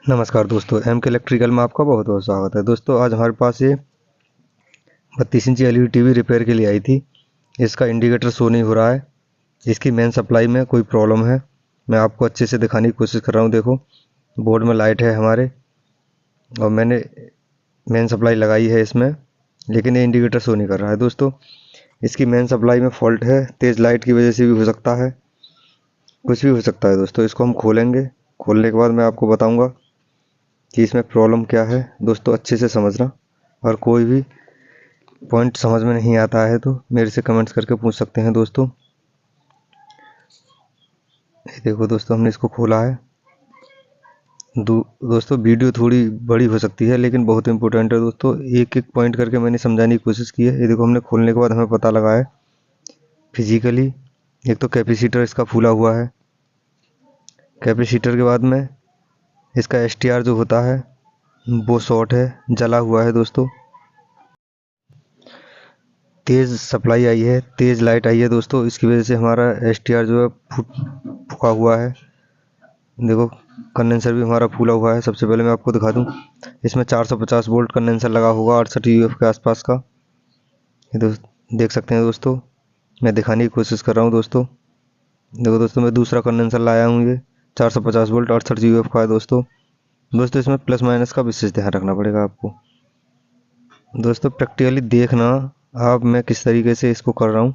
नमस्कार दोस्तों, एम के इलेक्ट्रिकल में आपका बहुत बहुत स्वागत है। दोस्तों आज हमारे पास ये 32 इंची एलईडी टीवी रिपेयर के लिए आई थी। इसका इंडिकेटर शो नहीं हो रहा है, इसकी मेन सप्लाई में कोई प्रॉब्लम है। मैं आपको अच्छे से दिखाने की कोशिश कर रहा हूँ। देखो बोर्ड में लाइट है हमारे और मैंने मेन सप्लाई लगाई है इसमें, लेकिन ये इंडिकेटर शो नहीं कर रहा है। दोस्तों इसकी मेन सप्लाई में फॉल्ट है, तेज़ लाइट की वजह से भी हो सकता है, कुछ भी हो सकता है। दोस्तों इसको हम खोलेंगे, खोलने के बाद मैं आपको बताऊँगा कि इसमें प्रॉब्लम क्या है। दोस्तों अच्छे से समझना, और कोई भी पॉइंट समझ में नहीं आता है तो मेरे से कमेंट्स करके पूछ सकते हैं। दोस्तों ये देखो दोस्तों, हमने इसको खोला है। दोस्तों वीडियो थोड़ी बड़ी हो सकती है लेकिन बहुत इंपॉर्टेंट है। दोस्तों एक एक पॉइंट करके मैंने समझाने की कोशिश की है। ये देखो, हमने खोलने के बाद हमें पता लगा है फिजिकली, एक तो कैपेसिटर इसका फूला हुआ है। कैपेसिटर के बाद में इसका एसटीआर जो होता है वो शॉर्ट है, जला हुआ है। दोस्तों तेज़ सप्लाई आई है, तेज़ लाइट आई है दोस्तों, इसकी वजह से हमारा एसटीआर जो है फूका हुआ है। देखो कंडेंसर भी हमारा फूला हुआ है। सबसे पहले मैं आपको दिखा दूं, इसमें 450 वोल्ट कंडेंसर लगा होगा 68 यूएफ के आसपास का। ये देख सकते हैं दोस्तों, मैं दिखाने की कोशिश कर रहा हूँ। दोस्तों देखो दोस्तों, मैं दूसरा कंडेंसर लाया हूँ, ये 450 वोल्ट 68 यूएफ का है। दोस्तों इसमें प्लस माइनस का विशेष ध्यान रखना पड़ेगा आपको। दोस्तों प्रैक्टिकली देखना आप, मैं किस तरीके से इसको कर रहा हूँ।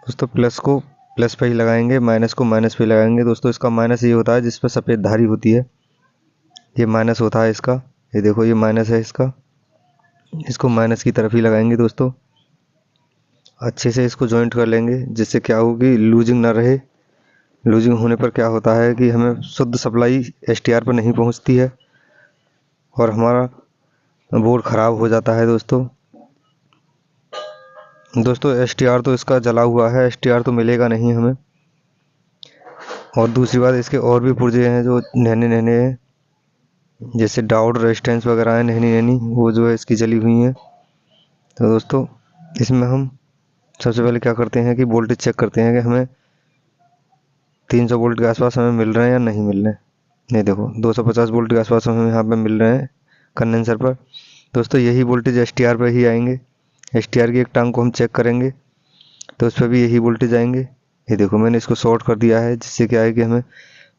दोस्तों प्लस को प्लस पे ही लगाएंगे, माइनस को माइनस पे लगाएंगे। दोस्तों इसका माइनस ये होता है जिस पर सफ़ेद धारी होती है, ये माइनस होता है इसका। ये देखो ये माइनस है इसका, इसको माइनस की तरफ ही लगाएंगे। दोस्तों अच्छे से इसको जॉइंट कर लेंगे, जिससे क्या होगी, लूजिंग ना रहे। लूजिंग होने पर क्या होता है कि हमें शुद्ध सप्लाई एसटीआर पर नहीं पहुंचती है और हमारा बोर्ड ख़राब हो जाता है। दोस्तों एसटीआर तो इसका जला हुआ है, एसटीआर तो मिलेगा नहीं हमें। और दूसरी बात, इसके और भी पुर्जे हैं जो नैने नैने हैं, जैसे डाउट रेजिस्टेंस वगैरह है नैनी नैनी, वो जो है इसकी जली हुई हैं। तो दोस्तों इसमें हम सबसे पहले क्या करते हैं कि वोल्टेज चेक करते हैं कि हमें 300 वोल्ट के आसपास हमें मिल रहे हैं या नहीं मिल रहे हैं। नहीं देखो 250 वोल्ट के आसपास हमें यहाँ पे मिल रहे हैं कंडेंसर पर। दोस्तों यही वोल्टेज एसटीआर पर ही आएंगे। एसटीआर की एक टांग को हम चेक करेंगे तो उस पर भी यही वोल्टेज आएंगे। ये देखो मैंने इसको शॉर्ट कर दिया है, जिससे क्या है कि हमें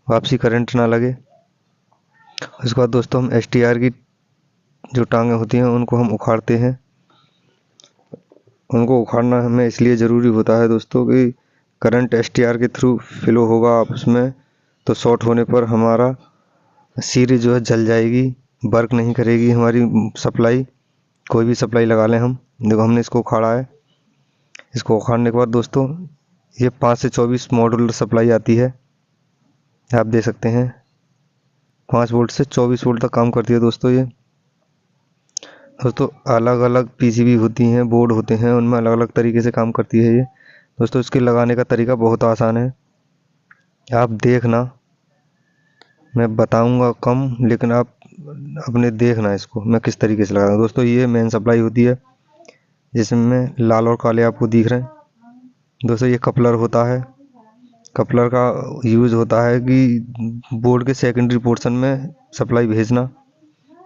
वापसी करंट ना लगे। उसके बाद दोस्तों हम एसटीआर की जो टांगें होती हैं उनको हम उखाड़ते हैं। उनको उखाड़ना हमें इसलिए ज़रूरी होता है दोस्तों कि करंट एसटीआर के थ्रू फ्लो होगा आपस में, तो शॉर्ट होने पर हमारा सीरीज जो है जल जाएगी, वर्क नहीं करेगी हमारी सप्लाई। कोई भी सप्लाई लगा लें हम। देखो हमने इसको उखाड़ा है। इसको उखाड़ने के बाद दोस्तों ये 5 से 24 मॉड्यूलर सप्लाई आती है, आप देख सकते हैं 5 वोल्ट से 24 वोल्ट तक काम करती है। दोस्तों ये दोस्तों अलग अलग पीसीबी होती हैं, बोर्ड होते हैं, उनमें अलग अलग तरीके से काम करती है ये। दोस्तों इसके लगाने का तरीका बहुत आसान है, आप देखना, मैं बताऊंगा कम, लेकिन आप अपने देखना इसको मैं किस तरीके से लगा रहा हूँ। दोस्तों ये मेन सप्लाई होती है, जिसमें लाल और काले आपको दिख रहे हैं। दोस्तों ये कपलर होता है। कपलर का यूज़ होता है कि बोर्ड के सेकेंडरी पोर्शन में सप्लाई भेजना।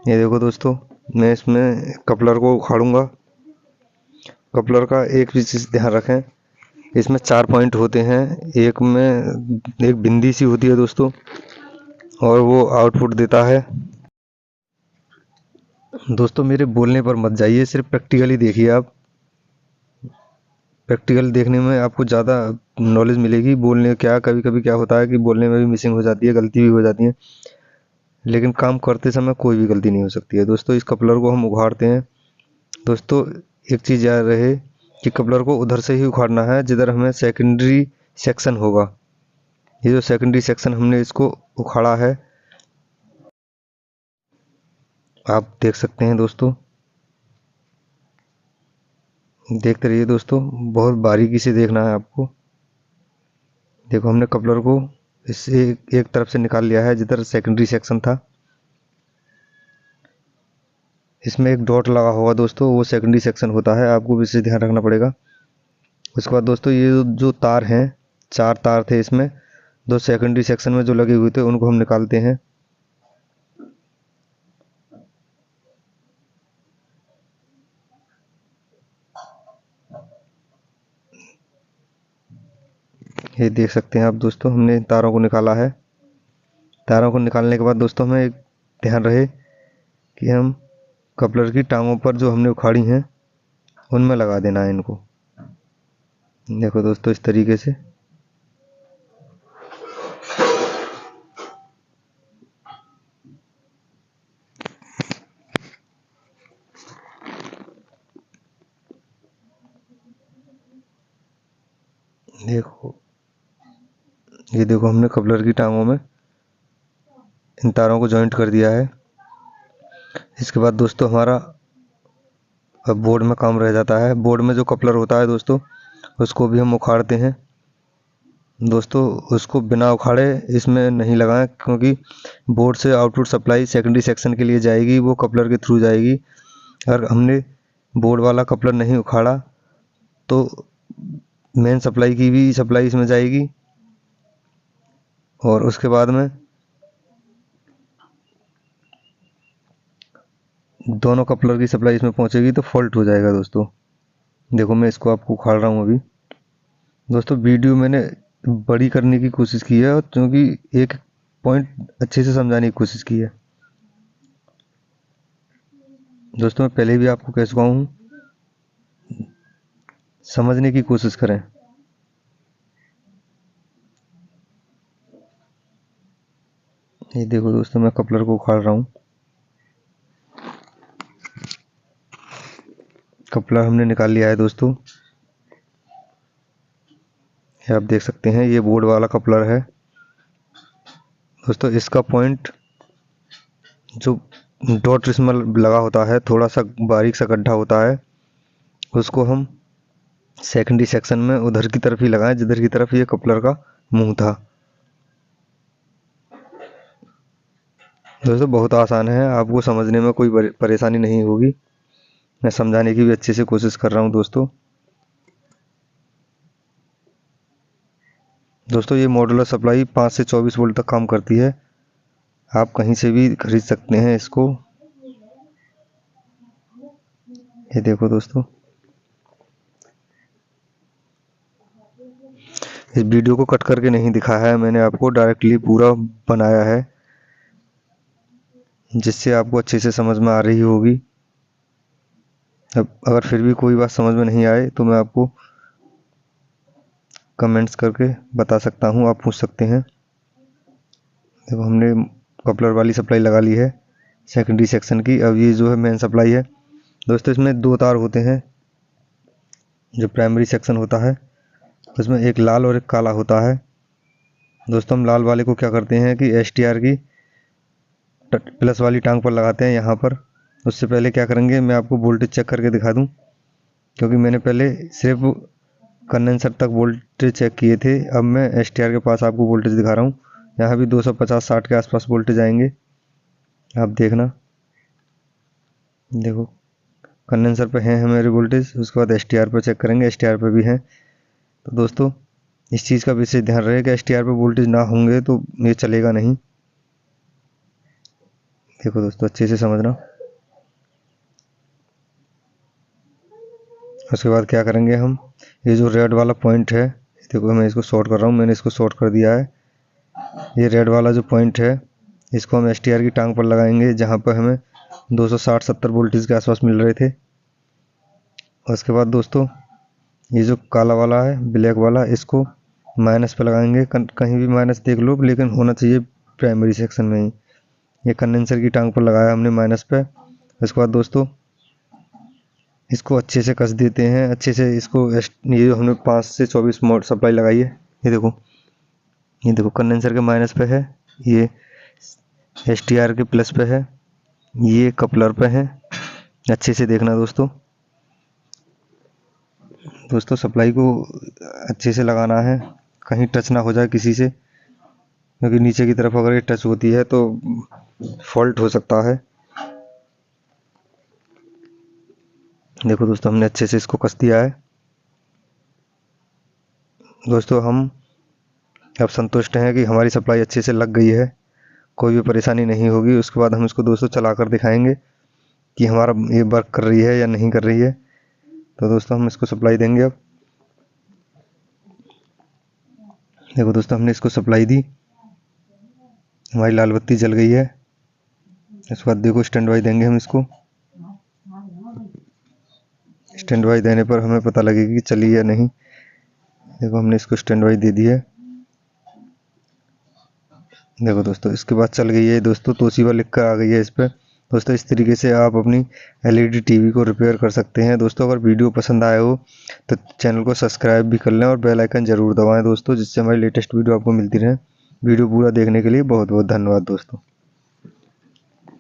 ये देखो दोस्तों, मैं इसमें कपलर को उखाड़ूंगा। कपलर का एक विशेष ध्यान रखें, इसमें 4 पॉइंट होते हैं। एक में एक बिंदी सी होती है दोस्तों, और वो आउटपुट देता है। दोस्तों मेरे बोलने पर मत जाइए, सिर्फ प्रैक्टिकली देखिए आप। प्रैक्टिकल देखने में आपको ज़्यादा नॉलेज मिलेगी। बोलने क्या कभी कभी क्या होता है कि बोलने में भी मिसिंग हो जाती है, गलती भी हो जाती है, लेकिन काम करते समय कोई भी गलती नहीं हो सकती है। दोस्तों इस कपलर को हम उखाड़ते हैं। दोस्तों एक चीज़ याद रहे कि कपलर को उधर से ही उखाड़ना है जिधर हमें सेकेंडरी सेक्शन होगा। ये जो सेकेंडरी सेक्शन हमने इसको उखाड़ा है, आप देख सकते हैं। दोस्तों देखते रहिए दोस्तों, बहुत बारीकी से देखना है आपको। देखो हमने कपलर को इससे एक तरफ से निकाल लिया है जिधर सेकेंडरी सेक्शन था। इसमें एक डॉट लगा होगा दोस्तों, वो सेकेंडरी सेक्शन होता है, आपको भी इसे ध्यान रखना पड़ेगा। उसके बाद दोस्तों ये जो तार हैं, 4 तार थे इसमें, 2 सेकेंडरी सेक्शन में जो लगे हुए थे उनको हम निकालते हैं। ये देख सकते हैं आप दोस्तों, हमने तारों को निकाला है। तारों को निकालने के बाद दोस्तों हमें एक ध्यान रहे कि हम कपलर की टांगों पर जो हमने उखाड़ी हैं उनमें लगा देना है इनको। देखो दोस्तों इस तरीके से। देखो ये देखो हमने कपलर की टांगों में इन तारों को जॉइंट कर दिया है। इसके बाद दोस्तों हमारा अब बोर्ड में काम रह जाता है। बोर्ड में जो कपलर होता है दोस्तों उसको भी हम उखाड़ते हैं। दोस्तों उसको बिना उखाड़े इसमें नहीं लगाएं, क्योंकि बोर्ड से आउटपुट सप्लाई सेकेंडरी सेक्शन के लिए जाएगी, वो कपलर के थ्रू जाएगी। अगर हमने बोर्ड वाला कपलर नहीं उखाड़ा तो मेन सप्लाई की भी सप्लाई इसमें जाएगी और उसके बाद में दोनों कपलर की सप्लाई इसमें पहुंचेगी तो फॉल्ट हो जाएगा दोस्तों। देखो मैं इसको आपको उखाड़ रहा हूँ अभी। दोस्तों वीडियो मैंने बड़ी करने की कोशिश की है, क्योंकि एक पॉइंट अच्छे से समझाने की कोशिश की है। दोस्तों मैं पहले भी आपको कह चुका हूँ, समझने की कोशिश करें। ये देखो दोस्तों मैं कपलर को उखाड़ रहा हूँ। कपलर हमने निकाल लिया है दोस्तों। ये आप देख सकते हैं, ये बोर्ड वाला कपलर है दोस्तों। इसका पॉइंट जो डॉट इसमें लगा होता है, थोड़ा सा बारीक सा गड्ढा होता है, उसको हम सेकेंडरी सेक्शन में उधर की तरफ ही लगाएं जिधर की तरफ ये कपलर का मुंह था। दोस्तों बहुत आसान है, आपको समझने में कोई परेशानी नहीं होगी। मैं समझाने की भी अच्छे से कोशिश कर रहा हूँ दोस्तों। दोस्तों ये मॉड्यूलर सप्लाई 5 से 24 वोल्ट तक काम करती है। आप कहीं से भी खरीद सकते हैं इसको। ये देखो दोस्तों, इस वीडियो को कट करके नहीं दिखाया है मैंने, आपको डायरेक्टली पूरा बनाया है, जिससे आपको अच्छे से समझ में आ रही होगी। अब अगर फिर भी कोई बात समझ में नहीं आए तो मैं आपको कमेंट्स करके बता सकता हूँ, आप पूछ सकते हैं। देखो हमने कपलर वाली सप्लाई लगा ली है सेकेंडरी सेक्शन की। अब ये जो है मेन सप्लाई है दोस्तों। इसमें दो तार होते हैं। जो प्राइमरी सेक्शन होता है उसमें एक लाल और एक काला होता है दोस्तों। हम लाल वाले को क्या करते हैं कि एसटीआर की प्लस वाली टांग पर लगाते हैं यहाँ पर। उससे पहले क्या करेंगे, मैं आपको वोल्टेज चेक करके दिखा दूं, क्योंकि मैंने पहले सिर्फ कंडेंसर तक वोल्टेज चेक किए थे। अब मैं एसटीआर के पास आपको वोल्टेज दिखा रहा हूँ। यहाँ भी 250-60 के आसपास वोल्टेज आएंगे, आप देखना। देखो कंडेंसर पे है हमारे वोल्टेज, उसके बाद एसटीआर पे चेक करेंगे, एसटीआर पे भी है। तो दोस्तों इस चीज़ का विशेष ध्यान रहे कि एसटीआर पे वोल्टेज ना होंगे तो ये चलेगा नहीं। देखो दोस्तों अच्छे से समझना। उसके बाद क्या करेंगे हम, ये जो रेड वाला पॉइंट है, देखो मैं इसको शॉर्ट कर रहा हूँ, मैंने इसको शॉर्ट कर दिया है। ये रेड वाला जो पॉइंट है इसको हम एसटीआर की टांग पर लगाएंगे, जहाँ पर हमें 260-70 वोल्टेज के आसपास मिल रहे थे। उसके बाद दोस्तों ये जो काला वाला है, ब्लैक वाला, इसको माइनस पे लगाएंगे। कहीं भी माइनस देख लो, लेकिन होना चाहिए प्राइमरी सेक्शन में ही। ये कंडेंसर की टांग पर लगाया हमने माइनस पे। उसके बाद दोस्तों इसको अच्छे से कस देते हैं, अच्छे से इसको। ये जो हमने 5 से 24 मोड सप्लाई लगाई है, ये देखो कंडेंसर के माइनस पे है, ये एसटीआर के प्लस पे है, ये कपलर पे है। अच्छे से देखना दोस्तों। दोस्तों सप्लाई को अच्छे से लगाना है, कहीं टच ना हो जाए किसी से, क्योंकि नीचे की तरफ अगर ये टच होती है तो फॉल्ट हो सकता है। देखो दोस्तों हमने अच्छे से इसको कस दिया है। दोस्तों हम अब संतुष्ट हैं कि हमारी सप्लाई अच्छे से लग गई है, कोई भी परेशानी नहीं होगी। उसके बाद हम इसको दोस्तों चलाकर दिखाएंगे कि हमारा ये वर्क कर रही है या नहीं कर रही है। तो दोस्तों हम इसको सप्लाई देंगे अब। देखो दोस्तों, हमने इसको सप्लाई दी, हमारी लाल बत्ती जल गई है। इसके बाद देखो स्टैंड बाई देंगे हम इसको। स्टैंड बाई देने पर हमें पता लगेगा कि चली या नहीं। देखो हमने इसको स्टैंड बाई दे दी है। देखो दोस्तों, इसके बाद चल गई है दोस्तों, तोशिबा लिख कर आ गई है इस पर। दोस्तों इस तरीके से आप अपनी LED टीवी को रिपेयर कर सकते हैं। दोस्तों अगर वीडियो पसंद आए हो तो चैनल को सब्सक्राइब भी कर लें और बेल आइकन जरूर दबाएं दोस्तों, जिससे हमारी लेटेस्ट वीडियो आपको मिलती रहे। वीडियो पूरा देखने के लिए बहुत बहुत धन्यवाद दोस्तों।